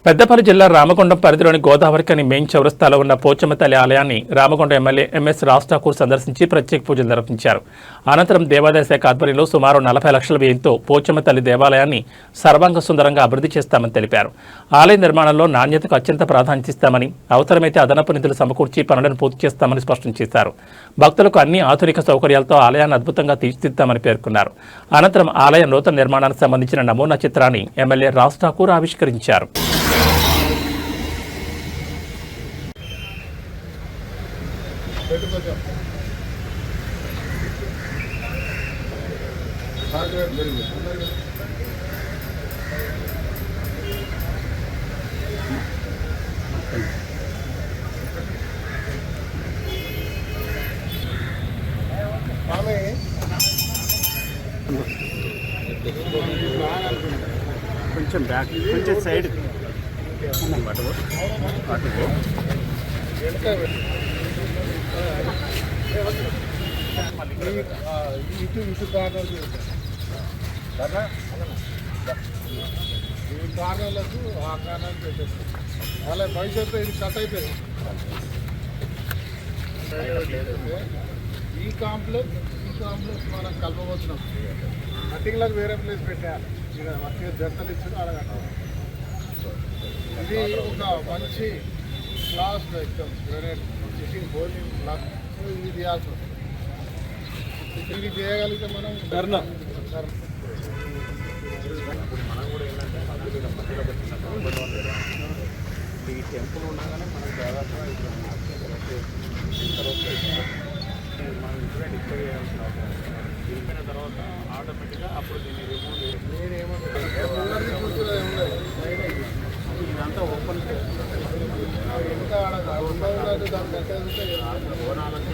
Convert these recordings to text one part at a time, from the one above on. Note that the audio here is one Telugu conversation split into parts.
పెద్దపల్లి జిల్లా రామగుండం పరిధిలోని గోదావరికని మెయిన్ చౌరస్తాలో ఉన్న పోచమ్మ తల్లి ఆలయాన్ని రామగుండం ఎమ్మెల్యే ఎంఎస్ రాజ్ ఠాకూర్ సందర్శించి ప్రత్యేక పూజలు నిర్వహించారు. అనంతరం దేవాదాయ శాఖ ఆధ్వర్యంలో సుమారు 40 లక్షల వ్యయంతో పోచమ్మ తల్లి దేవాలయాన్ని సర్వాంగ సుందరంగా అభివృద్ధి చేస్తామని తెలిపారు. ఆలయ నిర్మాణంలో నాణ్యతకు అత్యంత ప్రాధాన్యత ఇస్తామని, అవసరమైతే అదనపు నిధులు సమకూర్చి పనులను పూర్తి చేస్తామని స్పష్టం చేశారు. భక్తులకు అన్ని ఆధునిక సౌకర్యాలతో ఆలయాన్ని అద్భుతంగా తీర్చిదిద్దామని పేర్కొన్నారు. అనంతరం ఆలయ నూతన నిర్మాణానికి సంబంధించిన నమూనా చిత్రాన్ని ఎమ్మెల్యే రాజ్ ఠాకూర్ ఆవిష్కరించారు. కొంచెం బ్యాక్ కొంచెం సైడ్ ఇటు కార్నర్ ఈ కార్నర్లకు ఆ కార్నర్ పెట్టేస్తాం. అలా భవిష్యత్తు ఇది కట్ అయిపోయింది. ఈ కాంప్లెక్స్ మనం కలపబోతున్నాం. కటింగ్లకు వేరే ప్లేస్ పెట్టాలి. ఇక మంచిగా జంటలు ఇచ్చిన అడగట్టు. ఇది ఒక మంచి class exam grenade sitting boarding class. ఇది తీయాల్సి వస్తుంది. ఇది చేయగలిగితే మనం ధర్నా మనం కూడా ఏంటంటే ఈ టెంపుల్ ఉండగానే మనకు దాదాపుగా మనం ఇంట్లో డిస్ప్లే చేయాల్సిన అవసరం. వెళ్ళిపోయిన తర్వాత ఆటోమేటిక్గా అప్పుడు దీన్ని రిమూవ్ ఇదంతా ఓపెన్ ఇంకా ఓనాలకు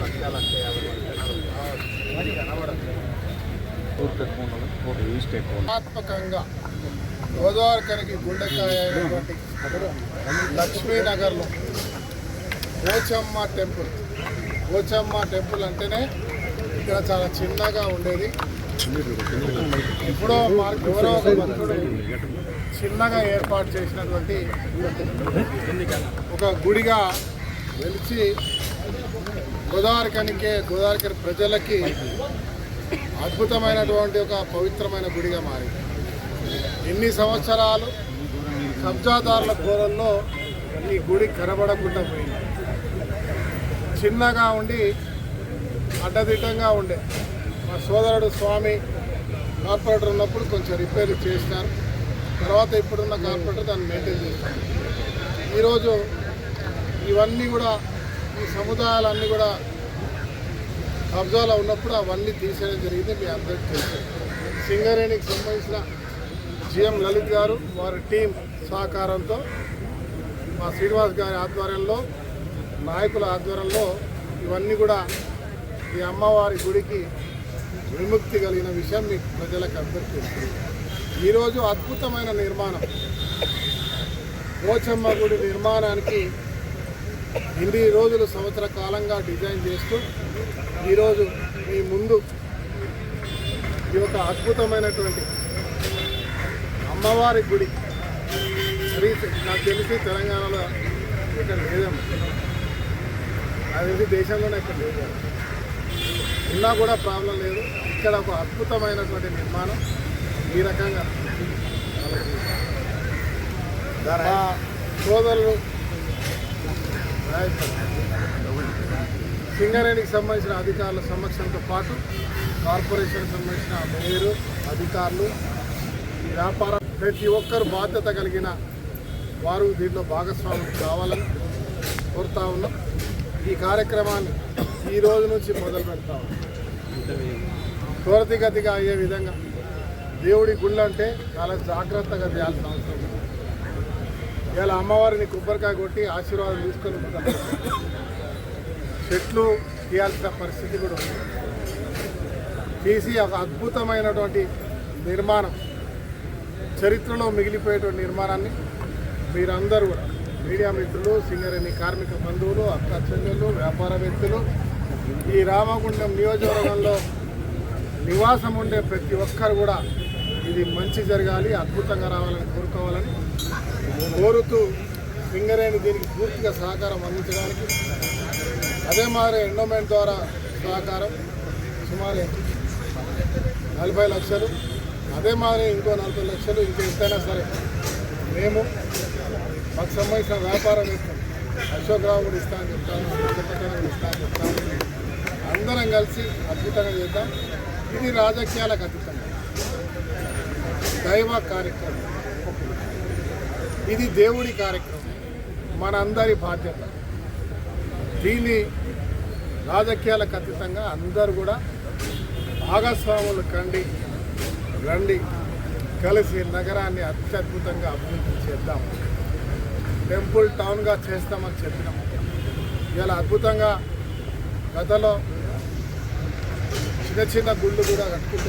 1,50,000 కనబడదు. కళాత్మకంగా గోదావరికనికి గుండెకాయ అయినటువంటి లక్ష్మీనగర్లో పోచమ్మ టెంపుల్ అంటేనే ఇక్కడ చాలా చిన్నగా ఉండేది. ఎప్పుడో ఎవరో ఒక భక్తుడు చిన్నగా ఏర్పాటు చేసినటువంటి ఒక గుడిగా వెలిచి గోదావరికని ప్రజలకి అద్భుతమైనటువంటి ఒక పవిత్రమైన గుడిగా మారింది. ఎన్ని సంవత్సరాలు కబ్జాదారుల కోరల్లో ఈ గుడి కనబడకుండా పోయింది. చిన్నగా ఉండి అడ్డదిడ్డంగా ఉండే మా సోదరుడు స్వామి కార్పొరేటర్ ఉన్నప్పుడు కొంచెం రిపేర్లు చేసినారు. తర్వాత ఇప్పుడున్న కార్పొరేటర్ దాన్ని మెయింటైన్ చేస్తారు. ఈరోజు ఇవన్నీ కూడా ఈ సముదాయాలన్నీ కూడా కబ్జాలో ఉన్నప్పుడు అవన్నీ తీసేయడం జరిగింది. మీ అందరికీ తెలుసు. సింగరేణికి సంబంధించిన జిఎం లలిత్ గారు వారి టీం సహకారంతో మా శ్రీనివాస్ గారి ఆధ్వర్యంలో, నాయకుల ఆధ్వర్యంలో ఇవన్నీ కూడా ఈ అమ్మవారి గుడికి విముక్తి కలిగిన విషయం మీకు ప్రజలకు అందరికీ తెలుసు. ఈరోజు అద్భుతమైన నిర్మాణం. పోచమ్మ గుడి నిర్మాణానికి ఇన్ని రోజులు సంవత్సర కాలంగా డిజైన్ చేస్తూ ఈరోజు మీ ముందు ఈ యొక్క అద్భుతమైనటువంటి అమ్మవారి గుడి నాకు తెలిసి తెలంగాణలో ఇక్కడ లేదమ్మా. నాకు తెలిసి దేశంలోనే ఇక్కడ లేదు. ఉన్నా కూడా ప్రాబ్లం లేదు. ఇక్కడ ఒక అద్భుతమైనటువంటి నిర్మాణం ఈ రకంగా మా సోదరులు సింగరేణికి సంబంధించిన అధికారుల సమక్షంతో పాటు కార్పొరేషన్కి సంబంధించిన మేయరు, అధికారులు, వ్యాపారం ప్రతి ఒక్కరు బాధ్యత కలిగిన వారు దీంట్లో భాగస్వామ్యం కావాలని కోరుతా ఉన్నాం. ఈ కార్యక్రమాన్ని ఈ రోజు నుంచి మొదలు పెడతా ఉన్నాం. త్వరితగతిగా అయ్యే విధంగా దేవుడి గుళ్ళు అంటే చాలా జాగ్రత్తగా చేయాల్సిన అవసరం ఉంది. ఇలా అమ్మవారిని కొబ్బరికాయ కొట్టి ఆశీర్వాదం తీసుకొని చెట్లు తీయాల్సిన పరిస్థితి కూడా ఉంది. తీసి ఒక అద్భుతమైనటువంటి నిర్మాణం, చరిత్రలో మిగిలిపోయేటువంటి నిర్మాణాన్ని మీరందరూ కూడా మీడియా మిత్రులు, సింగరేణి కార్మిక బంధువులు, అక్క చెల్లెళ్ళు, వ్యాపారవేత్తలు, ఈ రామగుండం నియోజకవర్గంలో నివాసం ఉండే ప్రతి ఒక్కరు కూడా ఇది మంచి జరగాలి, అద్భుతంగా రావాలని కోరుతూ సింగరేణి దీనికి పూర్తిగా సహకారం అందించడానికి, అదే మాదిరి ఎండోమెంట్ ద్వారా సహకారం సుమారు 40 లక్షలు, అదే మాదిరి ఇంకో 40 లక్షలు ఎంతైనా సరే మేము మాకు సంబంధించిన వ్యాపారవేత్త అశోక్ రావు కూడా ఇస్తామని చెప్తాను, కూడా ఇస్తామని చెప్తాను. అందరం కలిసి అద్భుతంగా చేద్దాం. ఇది రాజకీయాలకు అతీతంగా దైవ కార్యక్రమం, ఇది దేవుడి కార్యక్రమం, మనందరి బాధ్యత. దీన్ని రాజకీయాలకు అతీతంగా అందరూ కూడా భాగస్వాములు రండి కలిసి నగరాన్ని అత్యద్భుతంగా అభివృద్ధి చేద్దాం, టెంపుల్ టౌన్గా చేస్తామని చెప్పినాం. ఇలా అద్భుతంగా గతంలో చిన్న గుళ్ళు కూడా కట్టుకుంటే